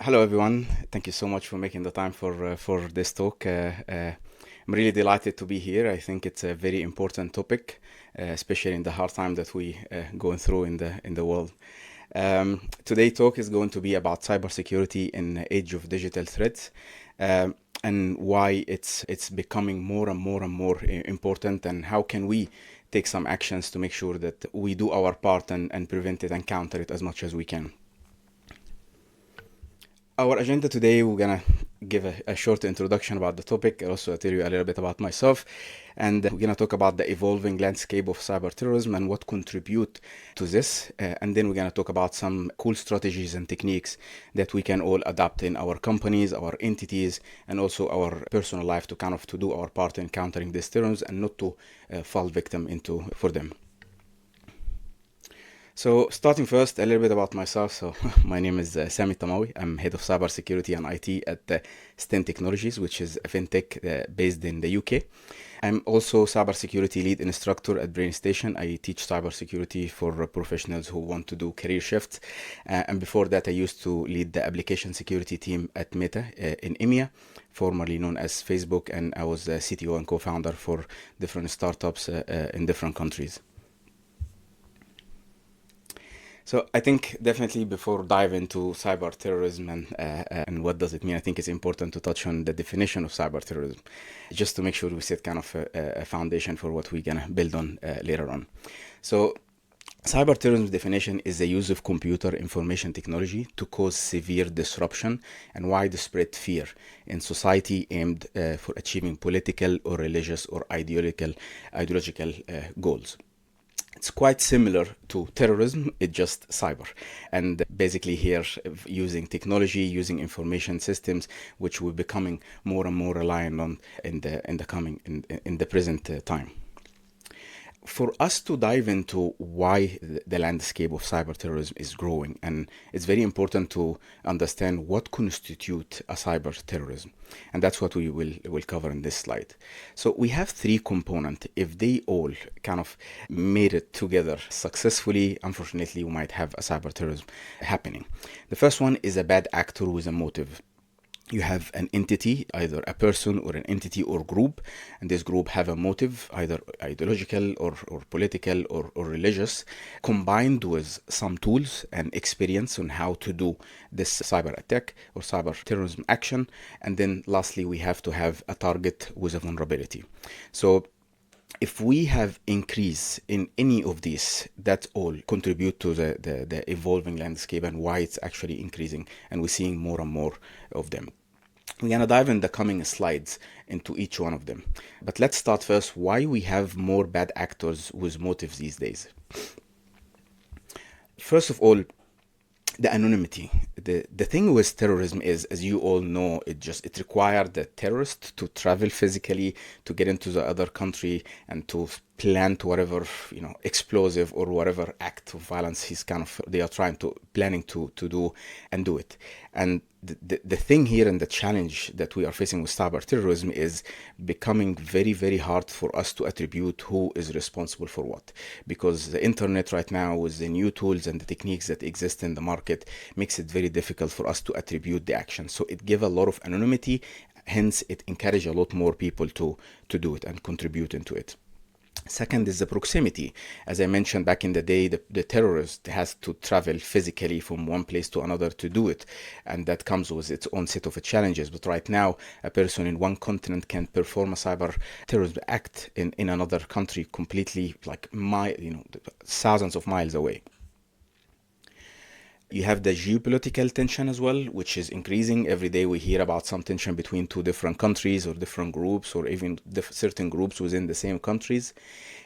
Hello, everyone. Thank you so much for making the time for this talk. I'm really delighted to be here. I think it's a very important topic, especially in the hard time that we going through in the world. Today talk is going to be about cybersecurity in the age of digital threats, and why it's becoming more and more and more important, and how can we take some actions to make sure that we do our part and prevent it and counter it as much as we can. Our agenda today, we're gonna give a short introduction about the topic, also tell you a little bit about myself, and we're gonna talk about the evolving landscape of cyberterrorism and what contribute to this, and then we're gonna talk about some cool strategies and techniques that we can all adopt in our companies, our entities, and also our personal life to kind of to do our part in countering this terrorism and not to fall victim into for them. So starting first, a little bit about myself. So my name is Sami Tamawi. I'm head of cybersecurity and IT at STEM Technologies, which is a fintech based in the UK. I'm also cybersecurity lead instructor at Brain Station. I teach cybersecurity for professionals who want to do career shifts. And before that, I used to lead the application security team at Meta in EMEA, formerly known as Facebook, and I was the CTO and co-founder for different startups in different countries. So I think definitely before dive into cyber terrorism and what does it mean, I think it's important to touch on the definition of cyber terrorism, just to make sure we set kind of a foundation for what we're gonna build on later on. So cyber terrorism definition is the use of computer information technology to cause severe disruption and widespread fear in society aimed for achieving political or religious or ideological goals. It's quite similar to terrorism, it's just cyber. And basically here using technology, using information systems, which we're becoming more and more reliant on in the present time. For us to dive into why the landscape of cyber terrorism is growing, and it's very important to understand what constitutes a cyber terrorism, and that's what we will cover in this slide. So we have three components. If they all kind of made it together successfully, unfortunately we might have a cyber terrorism happening. The first one is a bad actor with a motive. You have an entity, either a person or an entity or group, and this group have a motive, either ideological or political or religious, combined with some tools and experience on how to do this cyber attack or cyber terrorism action. And then lastly, we have to have a target with a vulnerability. So if we have increase in any of these, that all contribute to the evolving landscape and why it's actually increasing, and we're seeing more and more of them. We're gonna dive in the coming slides into each one of them. But let's start first why we have more bad actors with motives these days. First of all, the anonymity. The thing with terrorism is, as you all know, it required the terrorist to travel physically to get into the other country and to plan to whatever explosive or whatever act of violence they are planning to do and do it. And the thing here and the challenge that we are facing with cyber terrorism is becoming very, very hard for us to attribute who is responsible for what, because the internet right now, with the new tools and the techniques that exist in the market, makes it very difficult for us to attribute the action. So it gives a lot of anonymity, hence it encourages a lot more people to do it and contribute into it. Second is the proximity. As I mentioned back in the day, the terrorist has to travel physically from one place to another to do it, and that comes with its own set of challenges. But right now, a person in one continent can perform a cyber terrorism act in another country completely, like thousands of miles away. You have the geopolitical tension as well, which is increasing. Every day we hear about some tension between two different countries or different groups, or even certain groups within the same countries.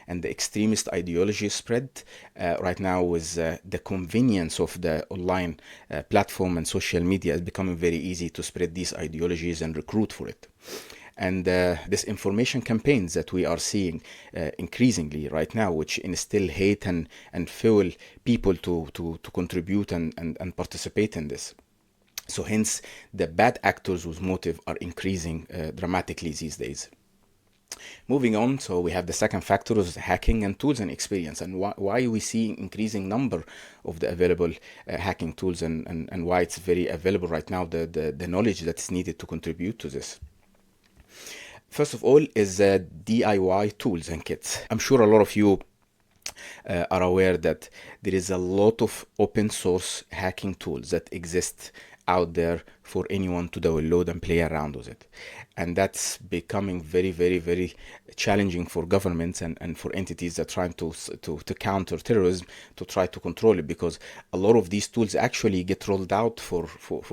And the extremist ideology spread right now with the convenience of the online platform and social media is becoming very easy to spread these ideologies and recruit for it. And this information campaigns that we are seeing increasingly right now, which instill hate and fuel people to contribute and participate in this. So hence, the bad actors with motive are increasing dramatically these days. Moving on, so we have the second factor is hacking and tools and experience, and why we see increasing number of the available hacking tools, and why it's very available right now, the knowledge that's needed to contribute to this. First of all is DIY tools and kits. I'm sure a lot of you are aware that there is a lot of open source hacking tools that exist out there for anyone to download and play around with it. And that's becoming very, very, very challenging for governments and for entities that are trying to counter terrorism, to try to control it, because a lot of these tools actually get rolled out for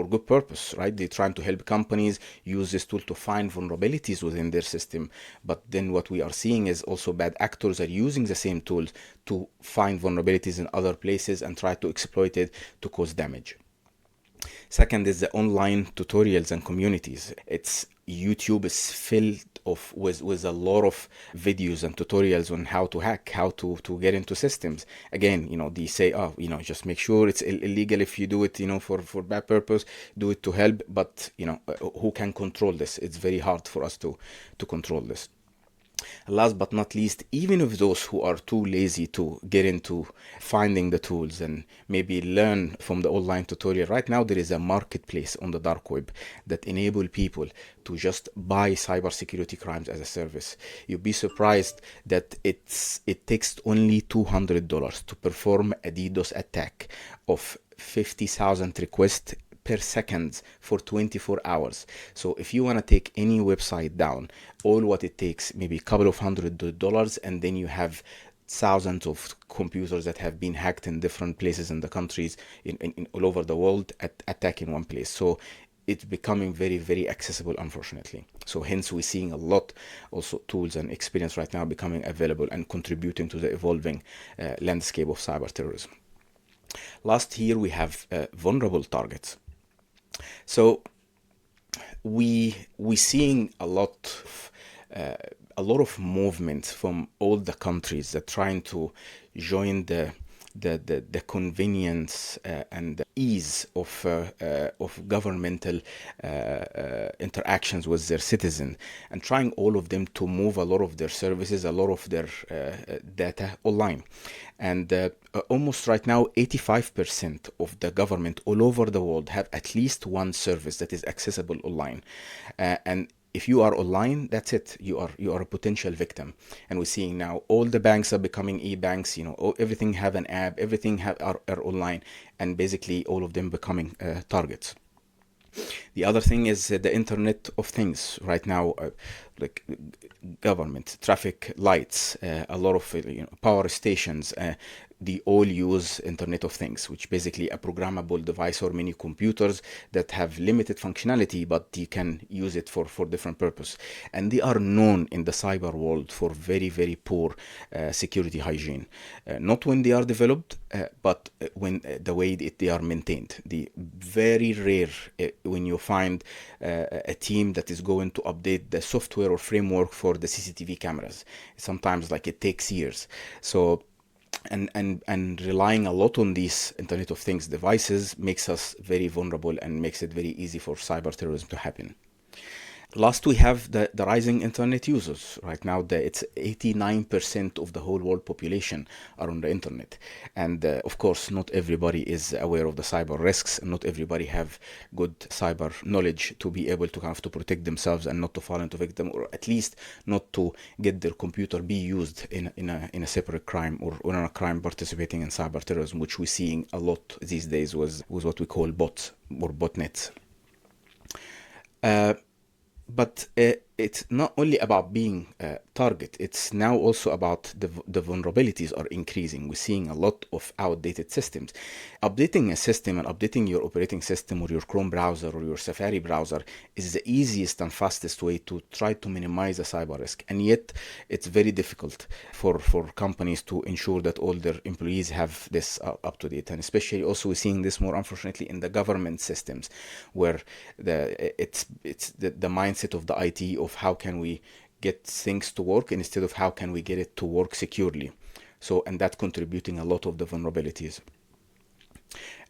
good purpose, right? They're trying to help companies use this tool to find vulnerabilities within their system. But then what we are seeing is also bad actors are using the same tools to find vulnerabilities in other places and try to exploit it to cause damage. Second is the online tutorials and communities. YouTube is filled with a lot of videos and tutorials on how to hack, how to get into systems. Again, they say, just make sure it's illegal if you do it, for bad purpose, do it to help. But, who can control this? It's very hard for us to control this. Last but not least, even if those who are too lazy to get into finding the tools and maybe learn from the online tutorial, right now there is a marketplace on the dark web that enable people to just buy cybersecurity crimes as a service. You'd be surprised that it takes only $200 to perform a DDoS attack of 50,000 requests per second for 24 hours. So if you want to take any website down, all what it takes, maybe a couple of $100, and then you have thousands of computers that have been hacked in different places in the countries, in all over the world, attacking one place. So it's becoming very, very accessible, unfortunately. So hence we're seeing a lot also tools and experience right now becoming available and contributing to the evolving landscape of cyber terrorism. Last, here we have vulnerable targets. So we seeing a lot of movement from all the countries that trying to join the convenience and the ease of governmental interactions with their citizen, and trying all of them to move a lot of their services, a lot of their data online. And almost right now 85% of the government all over the world have at least one service that is accessible online, and if you are online, that's it. You are a potential victim. And we're seeing now all the banks are becoming e-banks. Everything have an app. Everything are online, and basically all of them becoming targets. The other thing is the Internet of Things. Right now, like government, traffic lights, a lot of power stations, they all use Internet of Things, which basically a programmable device or mini computers that have limited functionality, but you can use it for different purpose. And they are known in the cyber world for very, very poor security hygiene. Not when they are developed, but when the way they are maintained. The very rare when you find a team that is going to update the software or framework for the CCTV cameras. Sometimes like it takes years. So and relying a lot on these Internet of Things devices makes us very vulnerable and makes it very easy for cyber terrorism to happen. Last, we have the rising internet users. Right now, it's 89% of the whole world population are on the internet. And of course, not everybody is aware of the cyber risks. Not everybody have good cyber knowledge to be able to to protect themselves and not to fall into victim, or at least not to get their computer be used in a separate crime or in a crime participating in cyber terrorism, which we're seeing a lot these days with what we call bots or botnets. But it's not only about being a target, it's now also about the vulnerabilities are increasing. We're seeing a lot of outdated systems. Updating a system and updating your operating system or your Chrome browser or your Safari browser is the easiest and fastest way to try to minimize a cyber risk. And yet it's very difficult for companies to ensure that all their employees have this up to date. And especially also we're seeing this more unfortunately in the government systems, where it's the mindset of the IT of how can we get things to work instead of how can we get it to work securely. So, and that contributing a lot of the vulnerabilities.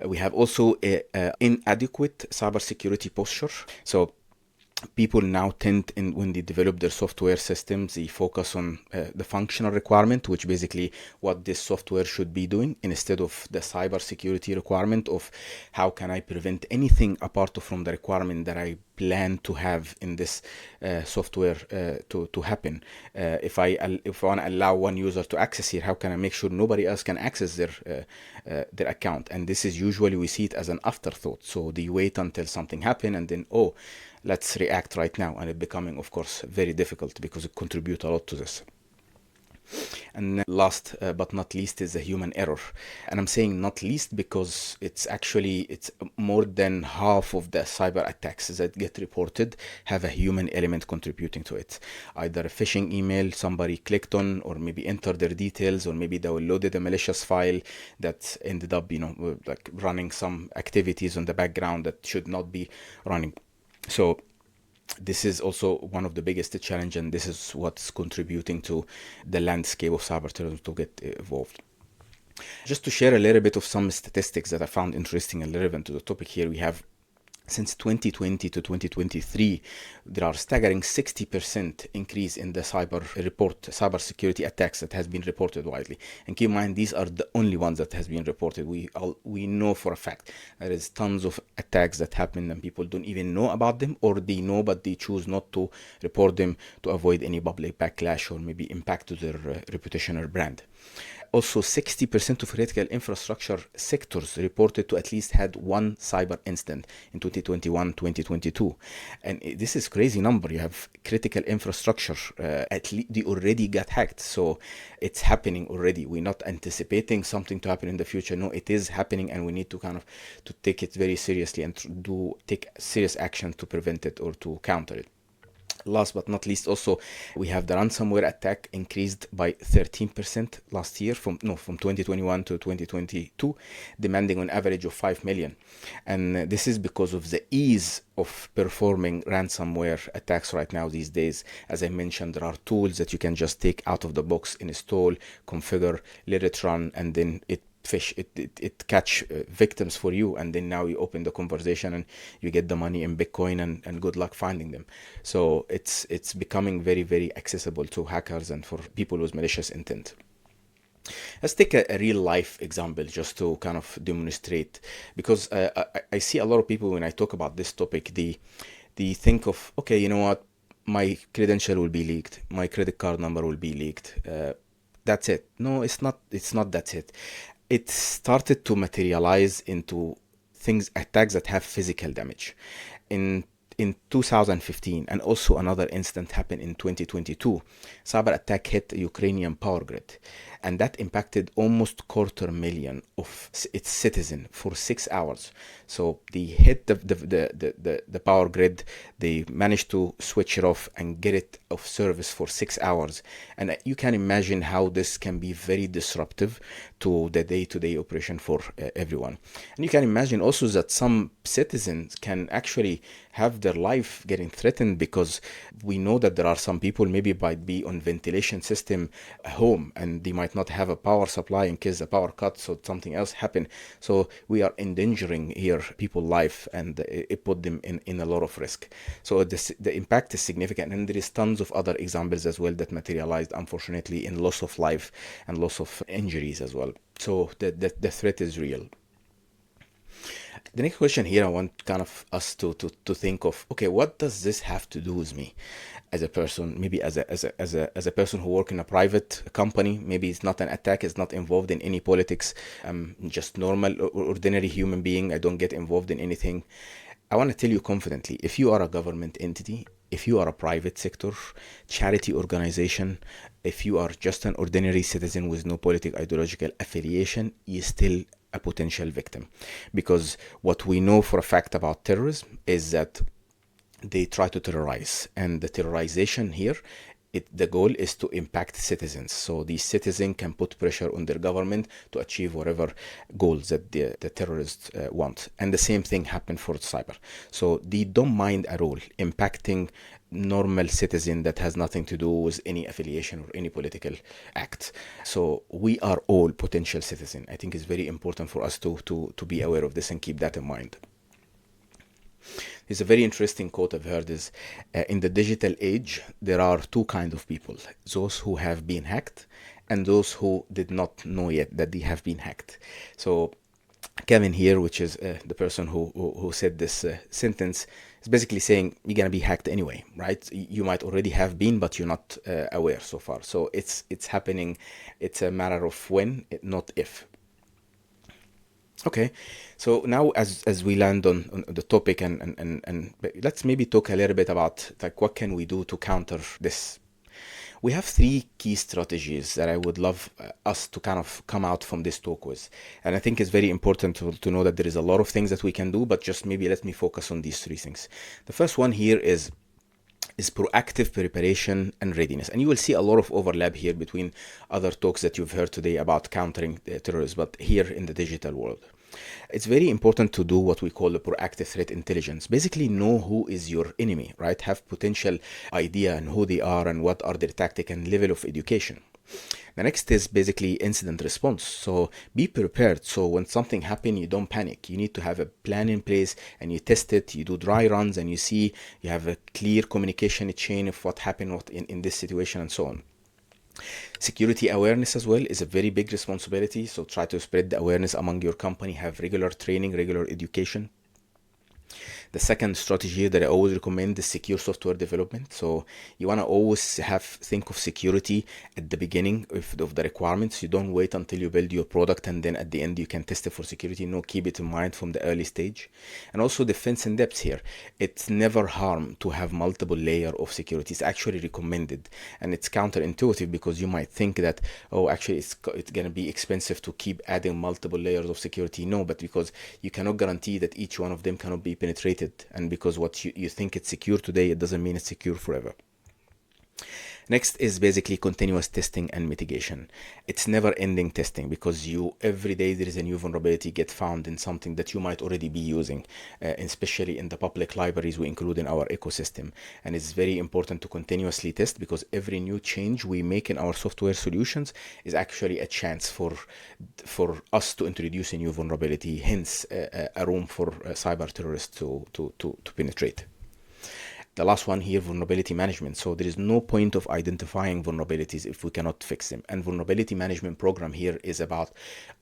We have also a inadequate cybersecurity posture. So people now tend, in when they develop their software systems, they focus on the functional requirement, which basically what this software should be doing, instead of the cybersecurity requirement of how can I prevent anything apart from the requirement that I plan to have in this software to happen. If I want to allow one user to access here, how can I make sure nobody else can access their account? And this is usually, we see it as an afterthought. So they wait until something happen and then, oh, let's react right now, and it becoming, of course, very difficult because it contributes a lot to this. And last but not least is a human error. And I'm saying not least because it's more than half of the cyber attacks that get reported have a human element contributing to it. Either a phishing email somebody clicked on, or maybe entered their details, or maybe downloaded a malicious file that ended up, like running some activities on the background that should not be running. So this is also one of the biggest challenge, and this is what's contributing to the landscape of cyberterrorism to get evolved. Just to share a little bit of some statistics that I found interesting and relevant to the topic here, we have since 2020 to 2023, there are staggering 60% increase in the cybersecurity attacks that has been reported widely. And keep in mind, these are the only ones that has been reported. We know for a fact there is tons of attacks that happen and people don't even know about them, or they know but they choose not to report them to avoid any public backlash or maybe impact to their reputation or brand. Also, 60% of critical infrastructure sectors reported to at least had one cyber incident in 2021-2022. And this is crazy number. You have critical infrastructure, at least they already got hacked. So it's happening already. We're not anticipating something to happen in the future. No, it is happening, and we need to to take it very seriously and take serious action to prevent it or to counter it. Last but not least, also, we have the ransomware attack increased by 13% last year from 2021 to 2022, demanding on average of 5 million. And this is because of the ease of performing ransomware attacks right now these days. As I mentioned, there are tools that you can just take out of the box, install, configure, let it run, and then it catch victims for you, and then now you open the conversation and you get the money in Bitcoin, and good luck finding them. So it's becoming very, very accessible to hackers and for people with malicious intent. Let's take a real life example just to demonstrate, because I see a lot of people when I talk about this topic, they think of, okay, you know what, my credential will be leaked, my credit card number will be leaked, that's it. No, it's not that's it. It started to materialize into attacks that have physical damage. In 2015, and also another incident happened in 2022, cyber attack hit a Ukrainian power grid, and that impacted almost 250,000 of its citizens for 6 hours. So they hit the power grid, they managed to switch it off and get it off service for 6 hours. And you can imagine how this can be very disruptive to the day-to-day operation for everyone. And you can imagine also that some citizens can actually have their life getting threatened, because we know that there are some people maybe might be on ventilation system at home and they might not have a power supply in case the power cuts or something else happen. So we are endangering here people's life, and it put them in a lot of risk. So the impact is significant, and there is tons of other examples as well that materialized, unfortunately, in loss of life and loss of injuries as well. So the threat is real. The next question here, I want us to think of, okay, what does this have to do with me as a person? Maybe as a person who work in a private company, maybe it's not an attack, it's not involved in any politics. I'm just normal, ordinary human being. I don't get involved in anything. I want to tell you confidently, if you are a government entity, if you are a private sector, charity organization, if you are just an ordinary citizen with no political ideological affiliation, you still a potential victim. Because what we know for a fact about terrorism is that they try to terrorize, and the terrorization here, the goal is to impact citizens. So these citizens can put pressure on their government to achieve whatever goals that the terrorists want. And the same thing happened for cyber. So they don't mind at all impacting normal citizen that has nothing to do with any affiliation or any political act. So we are all potential citizens. I think it's very important for us to be aware of this and keep that in mind. There's a very interesting quote I've heard is, in the digital age, there are two kinds of people: those who have been hacked and those who did not know yet that they have been hacked. So Kevin here, which is the person who said this sentence, is basically saying you're gonna be hacked anyway, right? You might already have been, but you're not aware so far. So it's happening. It's a matter of when, not if. Okay, so now as we land on the topic, and let's maybe talk a little bit about like what can we do to counter this. We have three key strategies that I would love us to kind of come out from this talk with. And I think it's very important to know that there is a lot of things that we can do, but just maybe let me focus on these three things. The first one here is proactive preparation and readiness. And you will see a lot of overlap here between other talks that you've heard today about countering terrorism, but here in the digital world. It's very important to do what we call the proactive threat intelligence. Basically know who is your enemy, right? Have potential idea and who they are and what are their tactic and level of education. The next is basically incident response. So be prepared. So when something happens, you don't panic. You need to have a plan in place and you test it. You do dry runs and you see you have a clear communication chain of what happened in this situation and so on. Security awareness as well is a very big responsibility. So try to spread the awareness among your company, have regular training, regular education. The second strategy that I always recommend is secure software development. So you want to always think of security at the beginning of the requirements. You don't wait until you build your product and then at the end you can test it for security. No, keep it in mind from the early stage. And also defense in depth here. It's never harm to have multiple layers of security. It's actually recommended, and it's counterintuitive because you might think that, oh, actually it's going to be expensive to keep adding multiple layers of security. No, but because you cannot guarantee that each one of them cannot be penetrated. And because what you think it's secure today, it doesn't mean it's secure forever. Next is basically continuous testing and mitigation. It's never ending testing because every day there is a new vulnerability get found in something that you might already be using, especially in the public libraries we include in our ecosystem. And it's very important to continuously test because every new change we make in our software solutions is actually a chance for us to introduce a new vulnerability, hence a room for cyber terrorists to penetrate. The last one here, vulnerability management. So there is no point of identifying vulnerabilities if we cannot fix them. And vulnerability management program here is about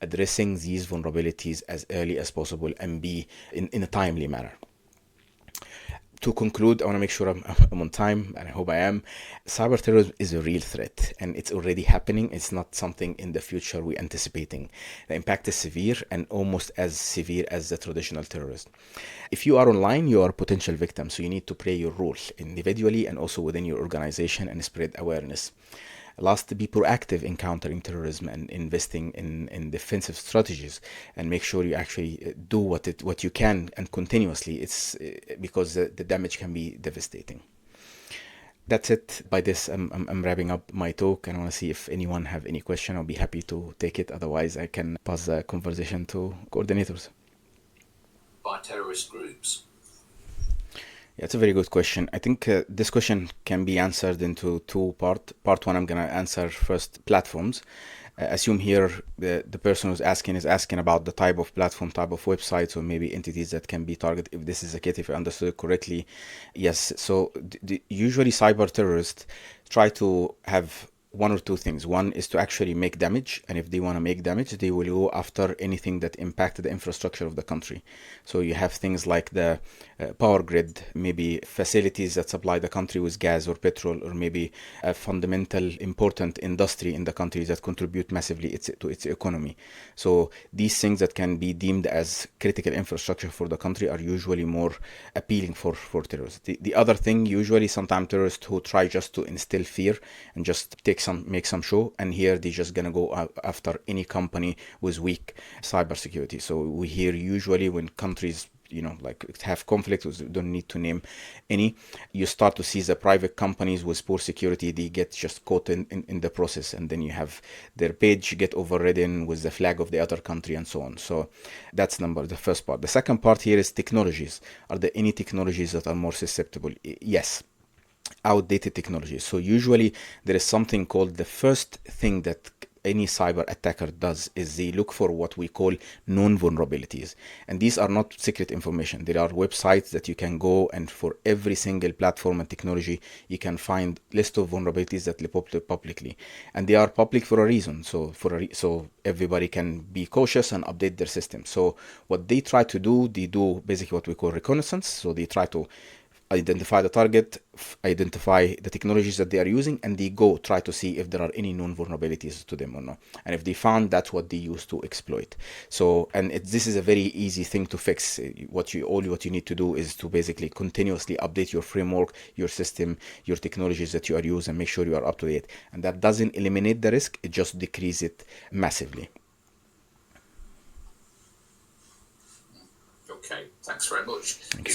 addressing these vulnerabilities as early as possible and be in a timely manner. To conclude, I want to make sure I'm on time, and I hope I am. Cyberterrorism is a real threat, and it's already happening. It's not something in the future we're anticipating. The impact is severe and almost as severe as the traditional terrorism. If you are online, you are a potential victim, so you need to play your role individually and also within your organization and spread awareness. Last, be proactive in countering terrorism and investing in defensive strategies, and make sure you actually do what you can and continuously. It's because the damage can be devastating. That's it. By this, I'm wrapping up my talk, and I want to see if anyone have any question. I'll be happy to take it. Otherwise, I can pass the conversation to coordinators. By terrorist groups. Yeah, it's a very good question. I think this question can be answered into two parts. Part one, I'm going to answer first platforms. Assume here the person who's asking is asking about the type of platform, type of websites, or maybe entities that can be targeted. If this is the case, if I understood it correctly, yes. So usually cyber terrorists try to have one or two things. One is to actually make damage, and if they want to make damage, they will go after anything that impacted the infrastructure of the country. So you have things like the power grid, maybe facilities that supply the country with gas or petrol, or maybe a fundamental important industry in the country that contribute massively to its economy. So these things that can be deemed as critical infrastructure for the country are usually more appealing for terrorists. The other thing, usually sometimes terrorists who try just to instill fear and just make some show, and here they're just gonna go after any company with weak cybersecurity. So we hear usually when countries like have conflicts, don't need to name any, you start to see the private companies with poor security, they get just caught in the process, and then you have their page get overridden with the flag of the other country and so on. So that's the first part. The second part here is technologies. Are there any technologies that are more susceptible? Yes. Outdated technologies. So usually there is something called the first thing that any cyber attacker does is they look for what we call known vulnerabilities. And these are not secret information. There are websites that you can go, and for every single platform and technology, you can find list of vulnerabilities that they publicly. And they are public for a reason. So everybody can be cautious and update their system. So what they try to do, they do basically what we call reconnaissance. So they try to identify the target, identify the technologies that they are using, and they go try to see if there are any known vulnerabilities to them or not. And if they found, that's what they use to exploit. So, and this is a very easy thing to fix. What you need to do is to basically continuously update your framework, your system, your technologies that you are using, and make sure you are up to date. And that doesn't eliminate the risk; it just decreases it massively. Okay, thanks very much. Thank you.